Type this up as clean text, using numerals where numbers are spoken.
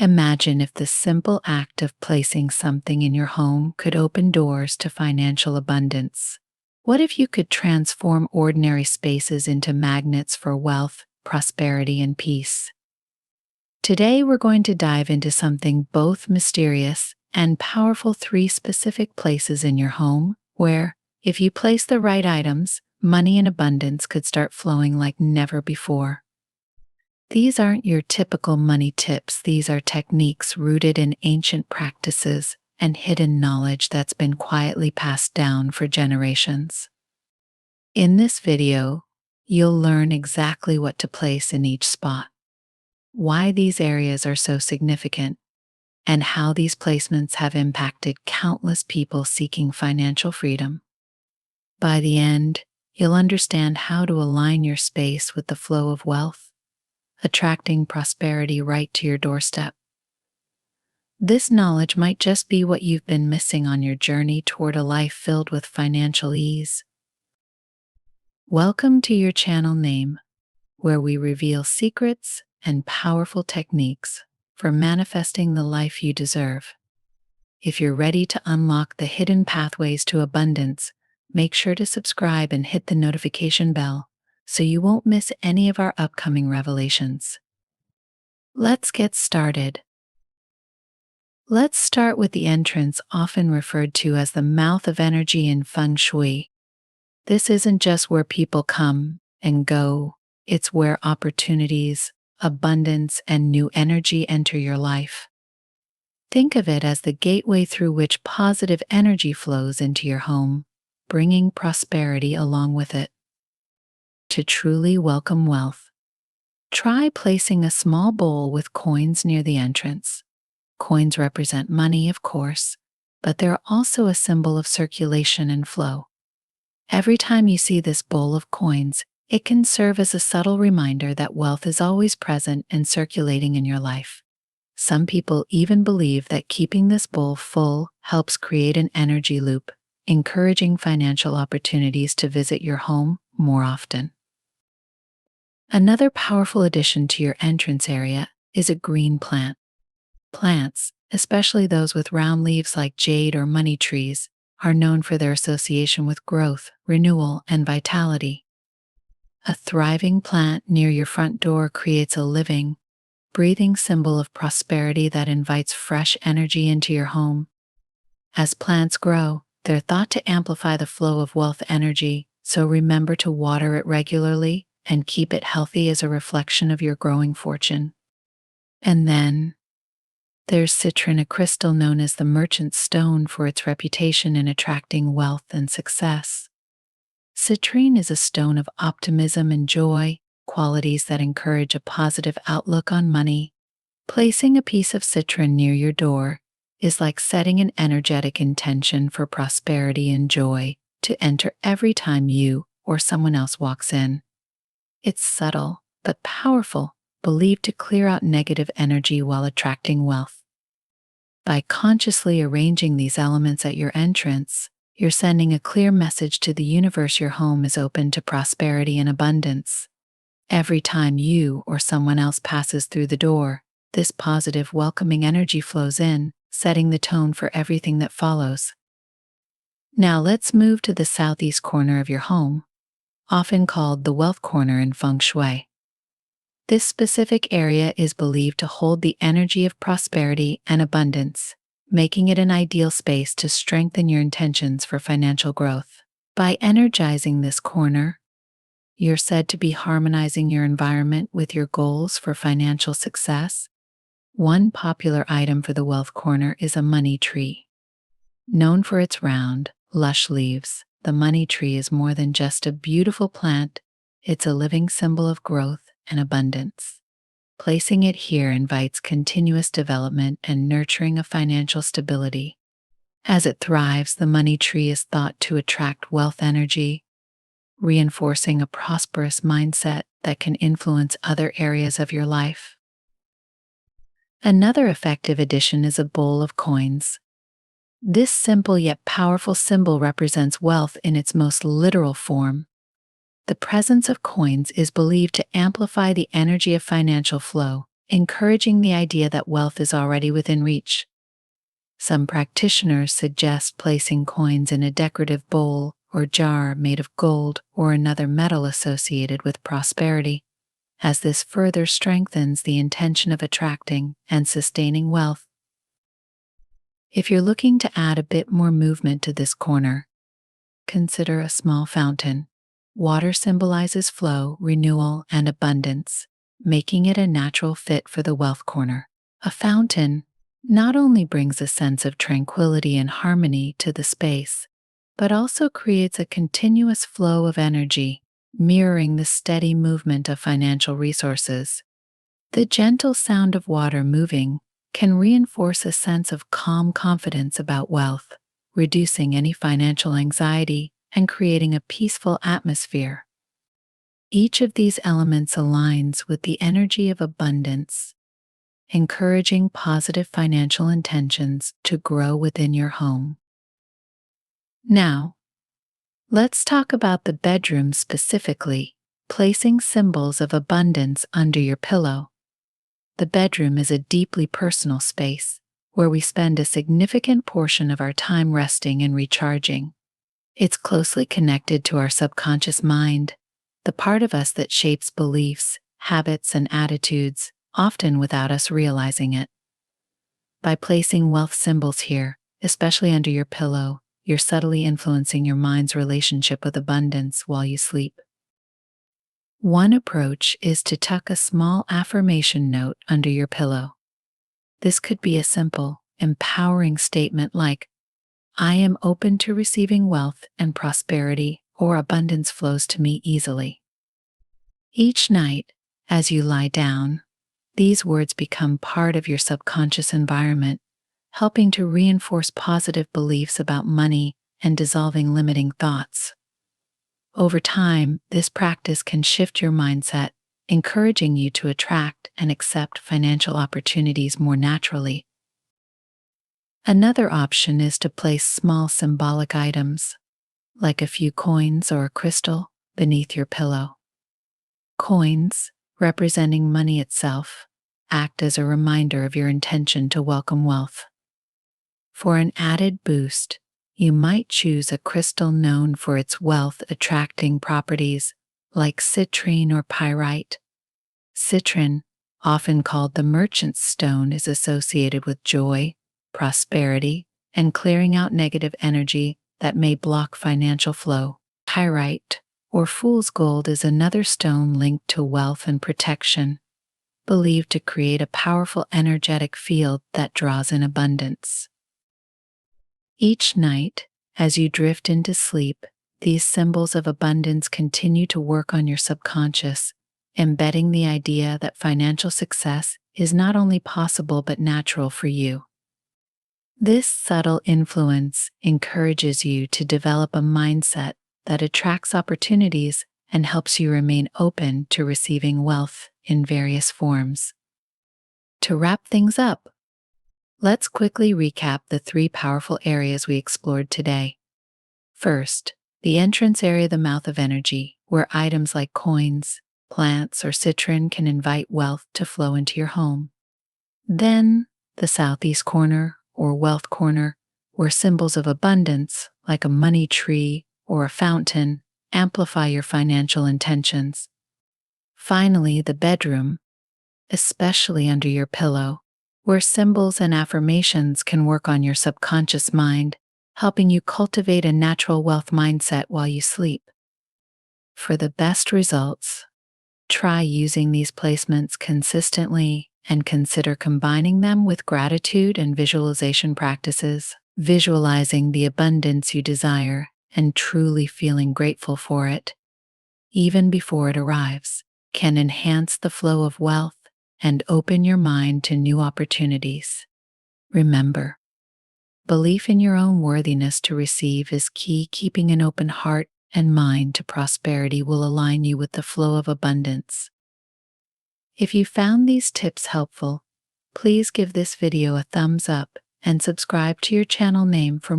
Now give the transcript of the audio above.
Imagine if the simple act of placing something in your home could open doors to financial abundance. What if you could transform ordinary spaces into magnets for wealth, prosperity, and peace? Today, we're going to dive into something both mysterious and powerful: three specific places in your home where, if you place the right items, money and abundance could start flowing like never before. These aren't your typical money tips. These are techniques rooted in ancient practices and hidden knowledge that's been quietly passed down for generations. In this video, you'll learn exactly what to place in each spot, why these areas are so significant, and how these placements have impacted countless people seeking financial freedom. By the end, you'll understand how to align your space with the flow of wealth, attracting prosperity right to your doorstep. This knowledge might just be what you've been missing on your journey toward a life filled with financial ease. Welcome to your channel name, where we reveal secrets and powerful techniques for manifesting the life you deserve. If you're ready to unlock the hidden pathways to abundance, make sure to subscribe and hit the notification bell so you won't miss any of our upcoming revelations. Let's get started. Let's start with the entrance, often referred to as the mouth of energy in feng shui. This isn't just where people come and go, it's where opportunities, abundance, and new energy enter your life. Think of it as the gateway through which positive energy flows into your home, bringing prosperity along with it. To truly welcome wealth, try placing a small bowl with coins near the entrance. Coins represent money, of course, but they're also a symbol of circulation and flow. Every time you see this bowl of coins, it can serve as a subtle reminder that wealth is always present and circulating in your life. Some people even believe that keeping this bowl full helps create an energy loop, encouraging financial opportunities to visit your home more often. Another powerful addition to your entrance area is a green plant. Plants, especially those with round leaves like jade or money trees, are known for their association with growth, renewal, and vitality. A thriving plant near your front door creates a living, breathing symbol of prosperity that invites fresh energy into your home. As plants grow, they're thought to amplify the flow of wealth energy, so remember to water it regularly and keep it healthy as a reflection of your growing fortune. And then there's citrine, a crystal known as the merchant stone for its reputation in attracting wealth and success. Citrine is a stone of optimism and joy, qualities that encourage a positive outlook on money. Placing a piece of citrine near your door is like setting an energetic intention for prosperity and joy to enter every time you or someone else walks in. It's subtle but powerful, believed to clear out negative energy while attracting wealth. By consciously arranging these elements at your entrance, you're sending a clear message to the universe: your home is open to prosperity and abundance. Every time you or someone else passes through the door, this positive, welcoming energy flows in, setting the tone for everything that follows. Now let's move to the southeast corner of your home, often called the wealth corner in feng shui. This specific area is believed to hold the energy of prosperity and abundance, making it an ideal space to strengthen your intentions for financial growth. By energizing this corner, you're said to be harmonizing your environment with your goals for financial success. One popular item for the wealth corner is a money tree. Known for its round, lush leaves, the money tree is more than just a beautiful plant, it's a living symbol of growth and abundance. Placing it here invites continuous development and nurturing of financial stability. As it thrives, the money tree is thought to attract wealth energy, reinforcing a prosperous mindset that can influence other areas of your life. Another effective addition is a bowl of coins. This simple yet powerful symbol represents wealth in its most literal form. The presence of coins is believed to amplify the energy of financial flow, encouraging the idea that wealth is already within reach. Some practitioners suggest placing coins in a decorative bowl or jar made of gold or another metal associated with prosperity, as this further strengthens the intention of attracting and sustaining wealth. If you're looking to add a bit more movement to this corner, consider a small fountain. Water symbolizes flow, renewal, and abundance, making it a natural fit for the wealth corner. A fountain not only brings a sense of tranquility and harmony to the space, but also creates a continuous flow of energy, mirroring the steady movement of financial resources. The gentle sound of water moving can reinforce a sense of calm confidence about wealth, reducing any financial anxiety and creating a peaceful atmosphere. Each of these elements aligns with the energy of abundance, encouraging positive financial intentions to grow within your home. Now, let's talk about the bedroom specifically, placing symbols of abundance under your pillow. The bedroom is a deeply personal space where we spend a significant portion of our time resting and recharging. It's closely connected to our subconscious mind, the part of us that shapes beliefs, habits, and attitudes, often without us realizing it. By placing wealth symbols here, especially under your pillow, you're subtly influencing your mind's relationship with abundance while you sleep. One approach is to tuck a small affirmation note under your pillow. This could be a simple, empowering statement like, "I am open to receiving wealth and prosperity, or abundance flows to me easily." Each night, as you lie down, these words become part of your subconscious environment, helping to reinforce positive beliefs about money and dissolving limiting thoughts. Over time, this practice can shift your mindset, encouraging you to attract and accept financial opportunities more naturally. Another option is to place small symbolic items, like a few coins or a crystal, beneath your pillow. Coins, representing money itself, act as a reminder of your intention to welcome wealth. For an added boost, you might choose a crystal known for its wealth-attracting properties, like citrine or pyrite. Citrine, often called the merchant's stone, is associated with joy, prosperity, and clearing out negative energy that may block financial flow. Pyrite, or fool's gold, is another stone linked to wealth and protection, believed to create a powerful energetic field that draws in abundance. Each night, as you drift into sleep, these symbols of abundance continue to work on your subconscious, embedding the idea that financial success is not only possible but natural for you. This subtle influence encourages you to develop a mindset that attracts opportunities and helps you remain open to receiving wealth in various forms. To wrap things up, let's quickly recap the 3 powerful areas we explored today. First, the entrance area, the mouth of energy, where items like coins, plants, or citrine can invite wealth to flow into your home. Then, the southeast corner, or wealth corner, where symbols of abundance, like a money tree or a fountain, amplify your financial intentions. Finally, the bedroom, especially under your pillow, where symbols and affirmations can work on your subconscious mind, helping you cultivate a natural wealth mindset while you sleep. For the best results, try using these placements consistently and consider combining them with gratitude and visualization practices, visualizing the abundance you desire and truly feeling grateful for it, even before it arrives, can enhance the flow of wealth and open your mind to new opportunities. Remember, belief in your own worthiness to receive is key. Keeping an open heart and mind to prosperity will align you with the flow of abundance. If you found these tips helpful, please give this video a thumbs up and subscribe to your channel name for